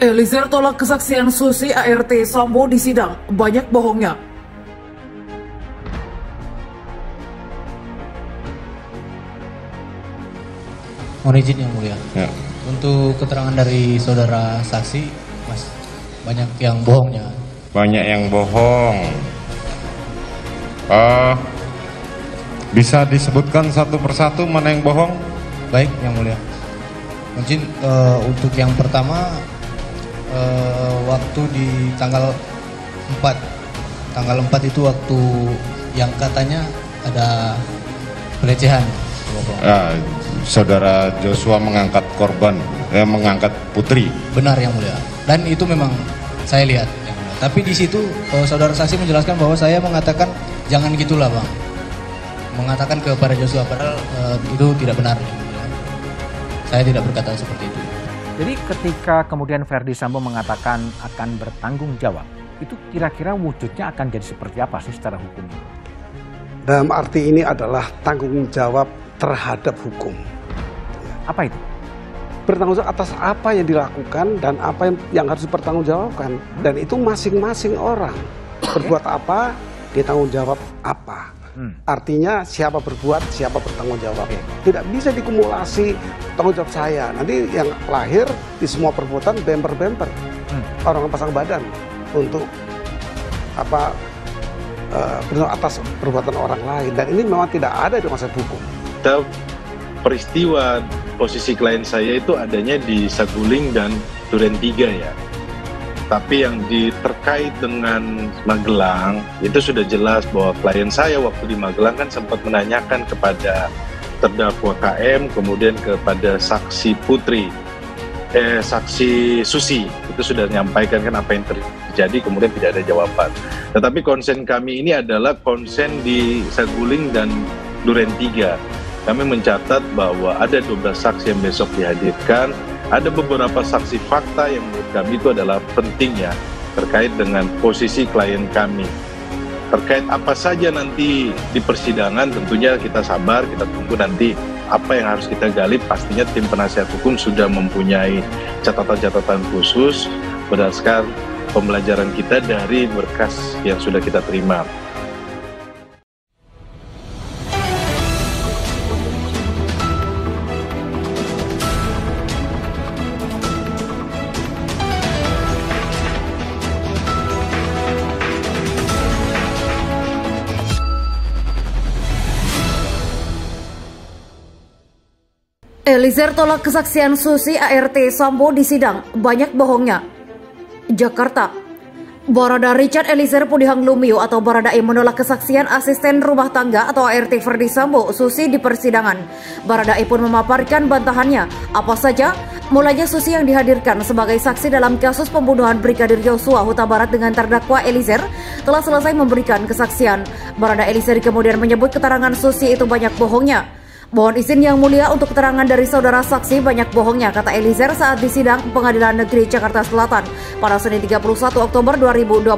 Eliezer tolak kesaksian Susi ART Sambo di sidang, banyak bohongnya. Mohon izin yang mulia. Ya. Untuk keterangan dari saudara saksi, Mas, banyak yang bohongnya. Banyak yang bohong. Bisa disebutkan satu persatu mana yang bohong? Baik yang mulia. Mungkin untuk yang pertama, waktu di tanggal 4 itu waktu yang katanya ada pelecehan. Saudara Joshua mengangkat korban, mengangkat putri. Benar yang mulia. Dan itu memang saya lihat yang mulia. Tapi di situ saudara saksi menjelaskan bahwa saya mengatakan jangan gitulah bang, mengatakan kepada Joshua, padahal itu tidak benar yang mulia. Saya tidak berkata seperti itu. Jadi ketika kemudian Ferdy Sambo mengatakan akan bertanggung jawab, itu kira-kira wujudnya akan jadi seperti apa sih secara hukum? Dalam arti ini adalah tanggung jawab terhadap hukum. Apa itu? Bertanggung jawab atas apa yang dilakukan dan apa yang harus dipertanggungjawabkan. Dan itu masing-masing orang berbuat apa, dia tanggung jawab apa. Artinya siapa berbuat, siapa bertanggung jawab. Tidak bisa dikumulasi tanggung jawab saya. Nanti yang lahir di semua perbuatan bemper-bemper. Orang pasang badan untuk apa atas perbuatan orang lain. Dan ini memang tidak ada di konsep hukum. Peristiwa posisi klien saya itu adanya di Saguling dan Duren 3 ya. Tapi yang terkait dengan Magelang itu sudah jelas bahwa klien saya waktu di Magelang kan sempat menanyakan kepada terdakwa KM, kemudian kepada saksi Putri, saksi Susi, itu sudah menyampaikan kan apa yang terjadi, kemudian tidak ada jawaban. Tetapi konsen kami ini adalah konsen di Saguling dan Duren 3. Kami mencatat bahwa ada 12 saksi yang besok dihadirkan. Ada beberapa saksi fakta yang menurut kami itu adalah penting ya, terkait dengan posisi klien kami. Terkait apa saja nanti di persidangan, tentunya kita sabar, kita tunggu nanti apa yang harus kita gali. Pastinya tim penasihat hukum sudah mempunyai catatan-catatan khusus berdasarkan pembelajaran kita dari berkas yang sudah kita terima. Eliezer tolak kesaksian Susi ART Sambo di sidang, banyak bohongnya. Jakarta. Barada Richard Eliezer Pudihang Lumiu atau Baradae menolak kesaksian asisten rumah tangga atau ART Ferdy Sambo Susi di persidangan. Baradae pun memaparkan bantahannya. Apa saja? Mulanya Susi yang dihadirkan sebagai saksi dalam kasus pembunuhan Brigadir Yosua Huta Barat dengan terdakwa Eliezer telah selesai memberikan kesaksian. Barada Eliezer kemudian menyebut keterangan Susi itu banyak bohongnya. Mohon izin yang mulia untuk keterangan dari saudara saksi banyak bohongnya, kata Eliezer saat di sidang Pengadilan Negeri Jakarta Selatan pada Senin 31 Oktober 2022.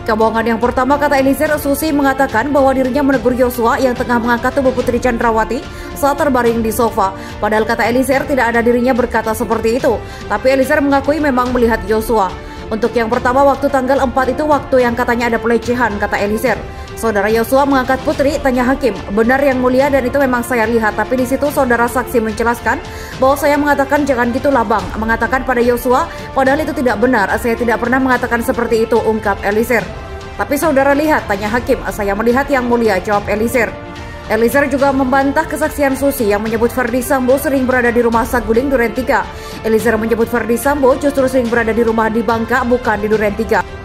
Kebohongan yang pertama, kata Eliezer, Susi mengatakan bahwa dirinya menegur Yosua yang tengah mengangkat tubuh Putri Chandrawati saat terbaring di sofa. Padahal kata Eliezer tidak ada dirinya berkata seperti itu. Tapi Eliezer mengakui memang melihat Yosua. Untuk yang pertama, waktu tanggal 4 itu waktu yang katanya ada pelecehan, kata Eliezer. Saudara Yosua mengangkat Putri, tanya hakim. Benar yang mulia dan itu memang saya lihat. Tapi di situ saudara saksi menjelaskan bahwa saya mengatakan jangan gitulah bang. Mengatakan pada Yosua, padahal itu tidak benar. Saya tidak pernah mengatakan seperti itu, ungkap Eliezer. Tapi saudara lihat, tanya hakim. Saya melihat yang mulia, jawab Eliezer. Eliezer juga membantah kesaksian Susi yang menyebut Ferdy Sambo sering berada di rumah Saguling Duren 3. Eliezer menyebut Ferdy Sambo justru sering berada di rumah di Bangka, bukan di Duren 3.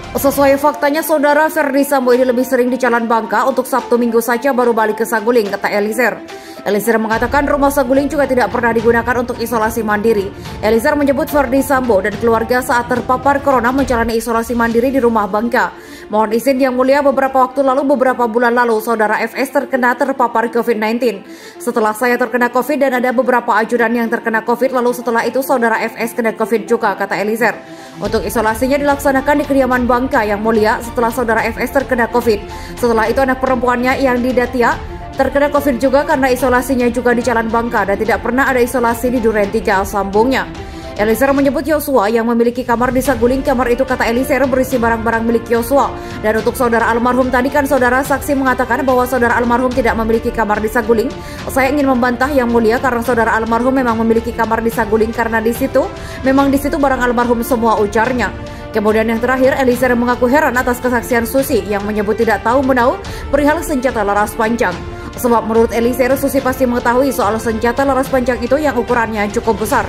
Sesuai faktanya, saudara Ferdy Sambo ini lebih sering di Jalan Bangka, untuk Sabtu Minggu saja baru balik ke Saguling, kata Eliezer. Eliezer mengatakan rumah Saguling juga tidak pernah digunakan untuk isolasi mandiri. Eliezer menyebut Ferdy Sambo dan keluarga saat terpapar corona menjalani isolasi mandiri di rumah Bangka. Mohon izin yang mulia, beberapa waktu lalu, beberapa bulan lalu, saudara FS terpapar COVID-19. Setelah saya terkena COVID dan ada beberapa ajudan yang terkena COVID, lalu setelah itu saudara FS kena COVID juga, kata Eliezer. Untuk isolasinya dilaksanakan di kediaman Bangka yang mulia setelah saudara FS terkena COVID. Setelah itu anak perempuannya yang di Datia terkena COVID juga karena isolasinya juga di Jalan Bangka dan tidak pernah ada isolasi di Duren 3, sambungnya. Eliezer menyebut Yosua yang memiliki kamar di Saguling. Kamar itu, kata Eliezer, berisi barang-barang milik Yosua. Dan untuk saudara almarhum tadi kan saudara saksi mengatakan bahwa saudara almarhum tidak memiliki kamar di Saguling. Saya ingin membantah yang mulia karena saudara almarhum memang memiliki kamar di Saguling karena di situ barang almarhum semua, ujarnya. Kemudian yang terakhir, Eliezer mengaku heran atas kesaksian Susi yang menyebut tidak tahu menahu perihal senjata laras panjang. Sebab menurut Eliezer, Susi pasti mengetahui soal senjata laras panjang itu yang ukurannya cukup besar.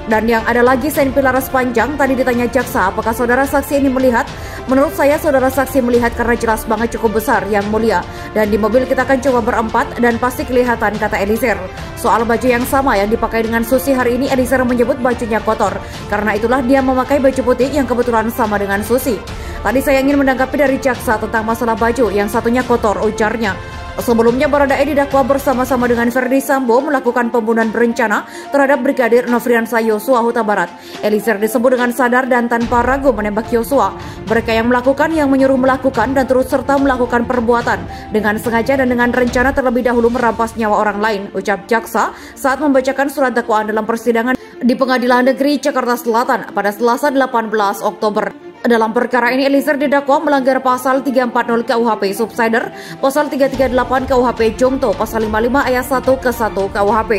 Dan yang ada lagi senpi laras panjang, tadi ditanya jaksa apakah saudara saksi ini melihat. Menurut saya saudara saksi melihat karena jelas banget cukup besar, yang mulia. Dan di mobil kita akan coba berempat dan pasti kelihatan, kata Eliezer. Soal baju yang sama yang dipakai dengan Susi hari ini, Eliezer menyebut bajunya kotor. Karena itulah dia memakai baju putih yang kebetulan sama dengan Susi. Tadi saya ingin menanggapi dari jaksa tentang masalah baju, yang satunya kotor, ujarnya. Sebelumnya Baradae didakwa bersama-sama dengan Ferdi Sambo melakukan pembunuhan berencana terhadap Brigadir Nofriansah Yosua Huta Barat. Eliezer disebut dengan sadar dan tanpa ragu menembak Yosua. Mereka yang melakukan, yang menyuruh melakukan, dan turut serta melakukan perbuatan dengan sengaja dan dengan rencana terlebih dahulu merampas nyawa orang lain, ucap jaksa saat membacakan surat dakwaan dalam persidangan di Pengadilan Negeri Jakarta Selatan pada Selasa 18 Oktober. Dalam perkara ini, Eliezer didakwa melanggar pasal 340 KUHP Subsider, pasal 338 KUHP Jongto, pasal 55 ayat 1 ke 1 KUHP.